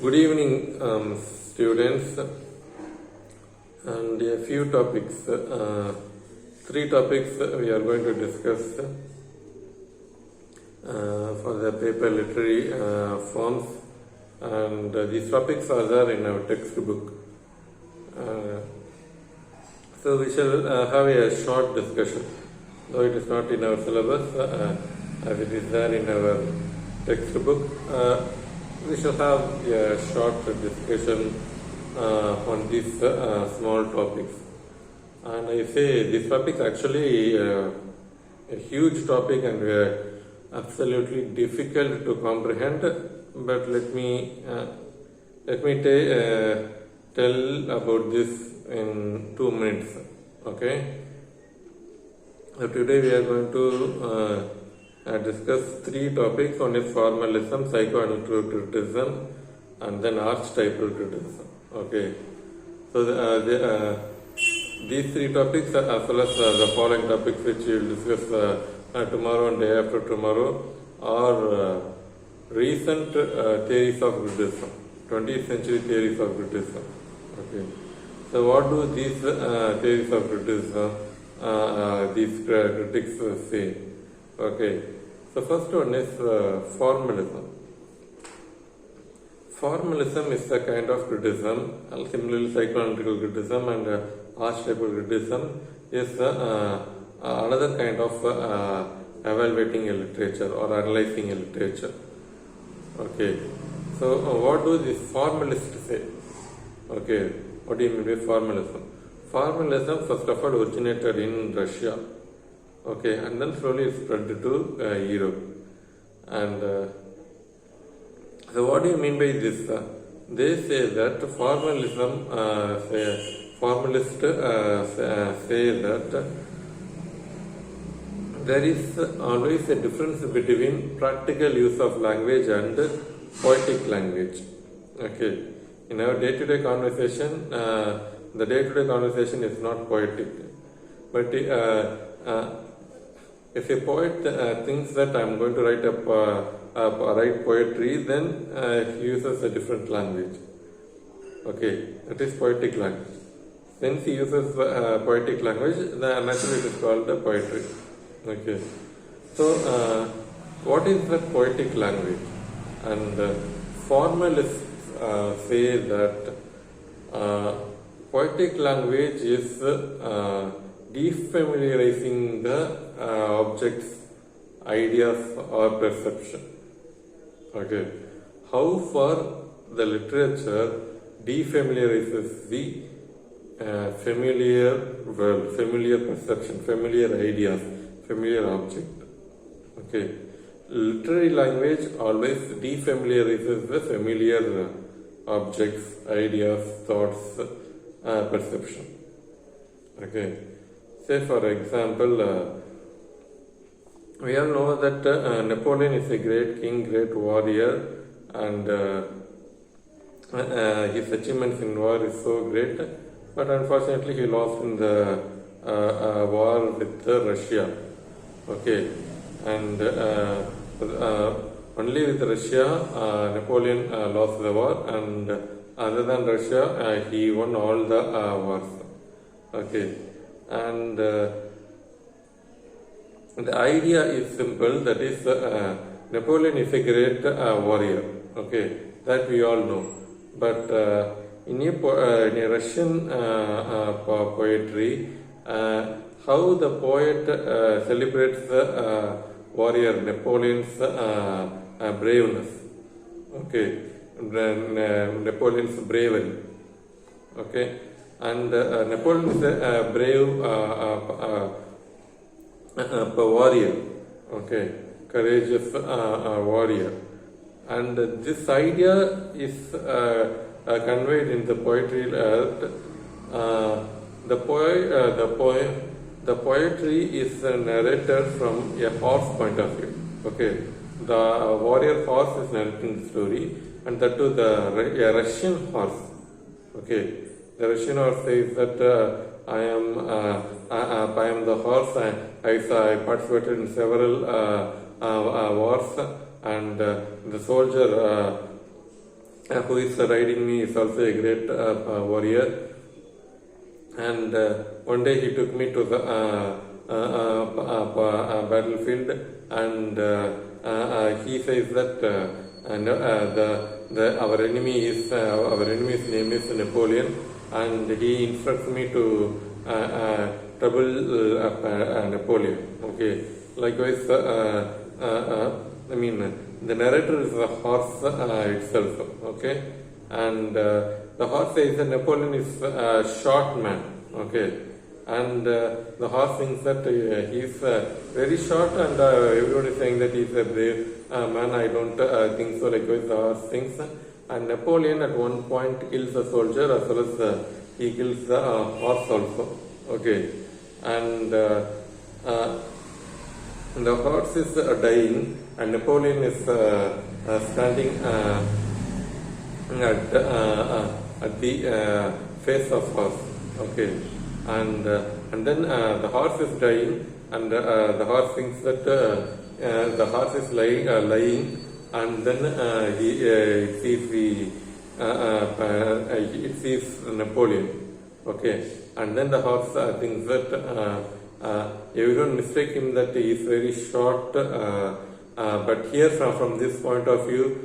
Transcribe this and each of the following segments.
Good evening, students, and a few topics, three topics we are going to discuss for the paper literary forms, and these topics are there in our textbook. So we shall have a short discussion, though it is not in our syllabus, as it is there in our textbook. We shall have a short discussion on these small topics. And I say this topic is actually a huge topic and absolutely difficult to comprehend. But let me tell about this in 2 minutes. Okay. So today we are going to discuss 3 topics. One is formalism, psychoanalytical criticism, and then archetypal criticism. Okay. So these 3 topics, as well as the following topics which we will discuss tomorrow and day after tomorrow, are recent theories of criticism, 20th century theories of criticism. Okay. So what do these theories of criticism, these critics say? Okay. So first one is formalism. Formalism is a kind of criticism. Similarly, psychoanalytical criticism and archetypal criticism is another kind of evaluating a literature or analyzing a literature. Okay. So what do these formalists say? Okay. What do you mean by formalism? Formalism, first of all, originated in Russia. Okay, and then slowly it spread to Europe. And so what do you mean by this? They say that formalism, formalists say that there is always a difference between practical use of language and poetic language. Okay, in our day-to-day conversation, the day-to-day conversation is not poetic, but if a poet thinks that I am going to write poetry, then he uses a different language. Okay, that is poetic language. Since he uses poetic language, then naturally it is called poetry. Okay, so what is the poetic language? And formalists say that poetic language is defamiliarizing the objects, ideas, or perception. Okay. How far the literature defamiliarizes the familiar world, familiar perception, familiar ideas, familiar object. Okay. Literary language always defamiliarizes the familiar objects, ideas, thoughts, perception. Okay. Say for example, we all know that Napoleon is a great king, great warrior, and his achievements in war is so great, but unfortunately he lost in the war with Russia. Okay, and only with Russia Napoleon lost the war, and other than Russia he won all the wars. Okay. And the idea is simple, that is Napoleon is a great warrior, okay, that we all know. But in a Russian poetry, how the poet celebrates the warrior Napoleon's braveness, okay, Napoleon's bravery, okay. And Napoleon is a brave warrior, okay, courageous warrior, and this idea is conveyed in the poetry. The poetry is narrated from a horse point of view. Okay, the warrior horse is narrating the story, and that too a Russian horse. Okay. The Russian horse says that I am the horse. I participated in several wars, and the soldier who is riding me is also a great warrior. And one day he took me to the battlefield, and he says that our enemy's name is Napoleon, and he instructs me to trouble Napoleon. Okay. Likewise, the narrator is the horse itself. Okay, and the horse says that Napoleon is a short man. Okay, and the horse thinks that he is very short, and everyone is saying that he is a brave man. I don't think so. Likewise, the horse thinks. And Napoleon at one point kills a soldier as well as he kills the horse also. Okay, and the horse is dying, and Napoleon is standing at the face of horse. Okay, and then the horse is dying, and the horse thinks that the horse is lying, and then it sees Napoleon. Okay, and then the horse thinks that everyone mistake him that he is very short, but here from this point of view,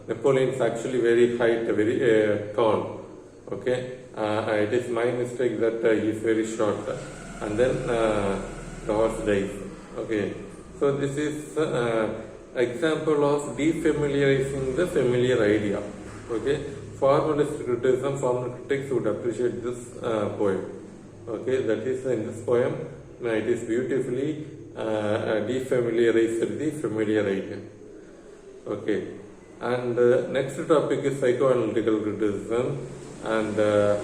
Napoleon is actually very height, very tall. Okay, it is my mistake that he is very short, and then the horse dies. Okay, so this is example of defamiliarizing the familiar idea. Okay, formalist criticism, formal critics would appreciate this poem. Okay, that is in this poem, it is beautifully defamiliarized the familiar idea. Okay, and next topic is psychoanalytical criticism, and I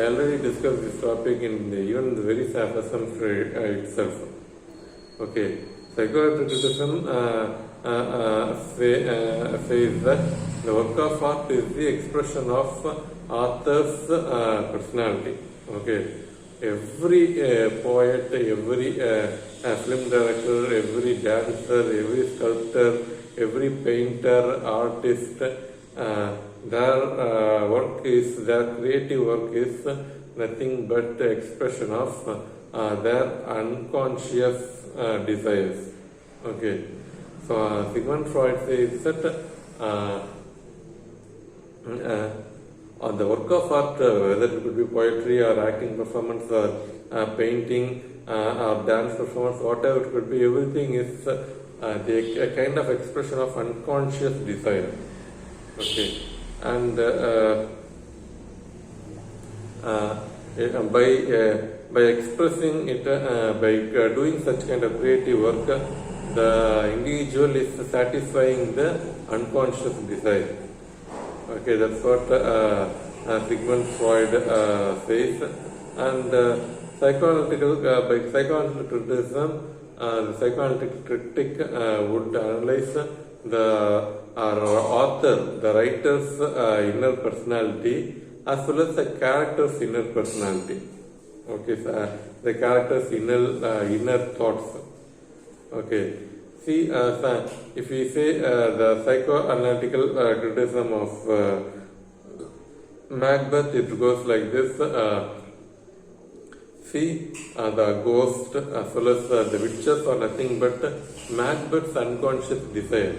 already discussed this topic in even the very Saphism itself. Okay, psychoanalytical criticism says that the work of art is the expression of author's personality. Okay, every poet, every film director, every dancer, every sculptor, every painter, artist, their creative work is nothing but the expression of their unconscious desires. Okay, so Sigmund Freud says that the work of art, whether it could be poetry or acting performance or painting or dance performance, whatever it could be, everything is a kind of expression of unconscious desire. Okay, and by expressing it, by doing such kind of creative work, the individual is satisfying the unconscious desire. Okay, that's what Sigmund Freud says. And by psychoanalytical criticism, the psychoanalytic critic would analyze the author, the writer's inner personality, as well as the character's inner personality. Okay, so the character's inner thoughts. Okay. See, if we say the psychoanalytical criticism of Macbeth, it goes like this. See, the ghost as well as the witches are nothing but Macbeth's unconscious desire.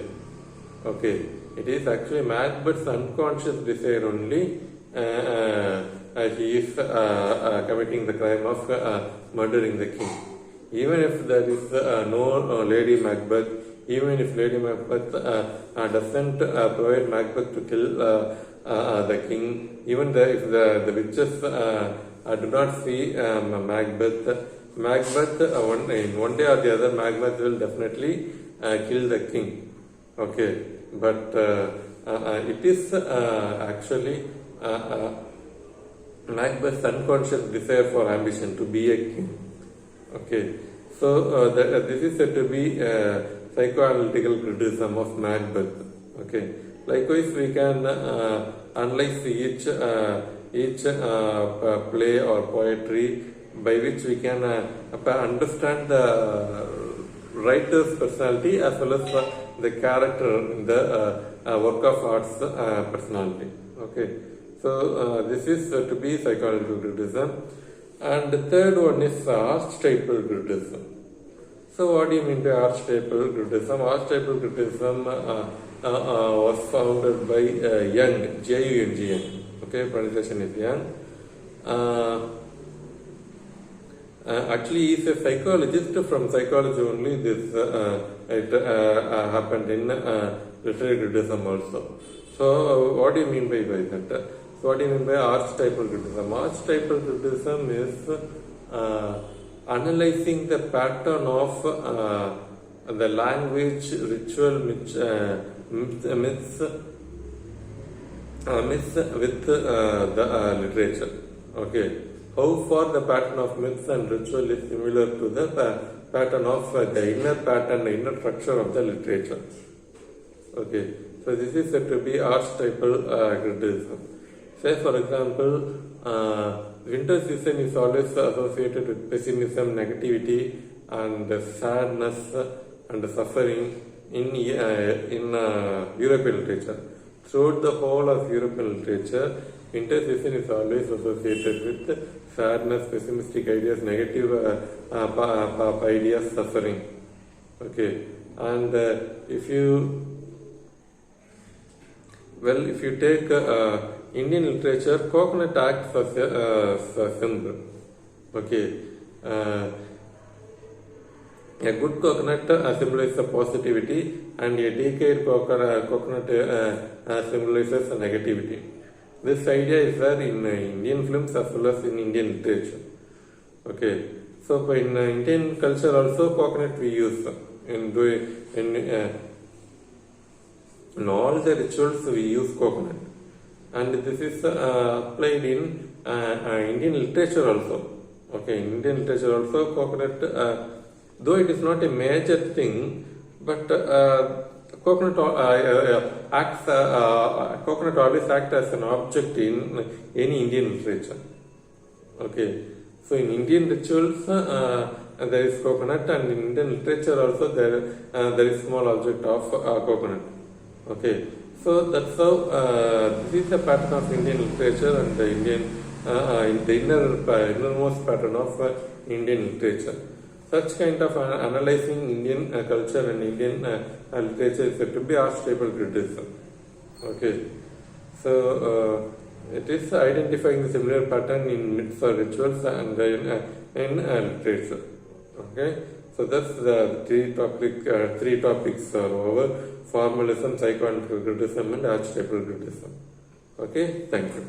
Okay, it is actually Macbeth's unconscious desire only. He is committing the crime of murdering the king. Even if there is no Lady Macbeth, even if Lady Macbeth doesn't provide Macbeth to kill the king, even if the witches do not see Macbeth, in one day or the other, Macbeth will definitely kill the king. Okay, but it is actually Macbeth's unconscious desire for ambition to be a king. Okay, so this is said to be psychoanalytical criticism of Macbeth. Okay, likewise we can analyze each play or poetry by which we can understand the writer's personality as well as the character in the work of art's personality. Okay, so this is to be psychological criticism. And the third one is archetypal criticism. So what do you mean by archetypal criticism? Archetypal criticism was founded by Young, J-U-N-G-N. Okay, pronunciation is Young. Actually, he is a psychologist. From psychology only this it happened in literary criticism also. So what do you mean by that? So what do you mean by archetypal criticism? Archetypal criticism is analyzing the pattern of the language, ritual, myths with the literature. Okay, how far the pattern of myths and ritual is similar to the pattern of the inner pattern, the inner structure of the literature. Okay, so this is said to be archetypal criticism. Say for example, winter season is always associated with pessimism, negativity, and sadness and suffering in European literature. Throughout the whole of European literature, winter season is always associated with sadness, pessimistic ideas, negative ideas, suffering. Okay, and if you take Indian literature, coconut acts as a symbol. Okay, a good coconut symbolizes positivity, and a decayed coconut symbolizes negativity. This idea is there in Indian films as well as in Indian literature. Okay, so in Indian culture also coconut we use in all the rituals we use coconut, and this is applied in Indian literature also. Okay, in Indian literature also coconut, though it is not a major thing, but coconut always acts as an object in any Indian literature. Okay, so in Indian rituals there is coconut, and in Indian literature also there is small object of coconut. Okay, so that's how this is the pattern of Indian literature and the innermost pattern of Indian literature. Such kind of analyzing Indian culture and Indian literature is said to be archetypal criticism. Okay, so it is identifying the similar pattern in myths or rituals and in literature. Okay, so that's the three topics are over: formalism, psychoanalytical criticism, and archetypal criticism. Okay, thank you.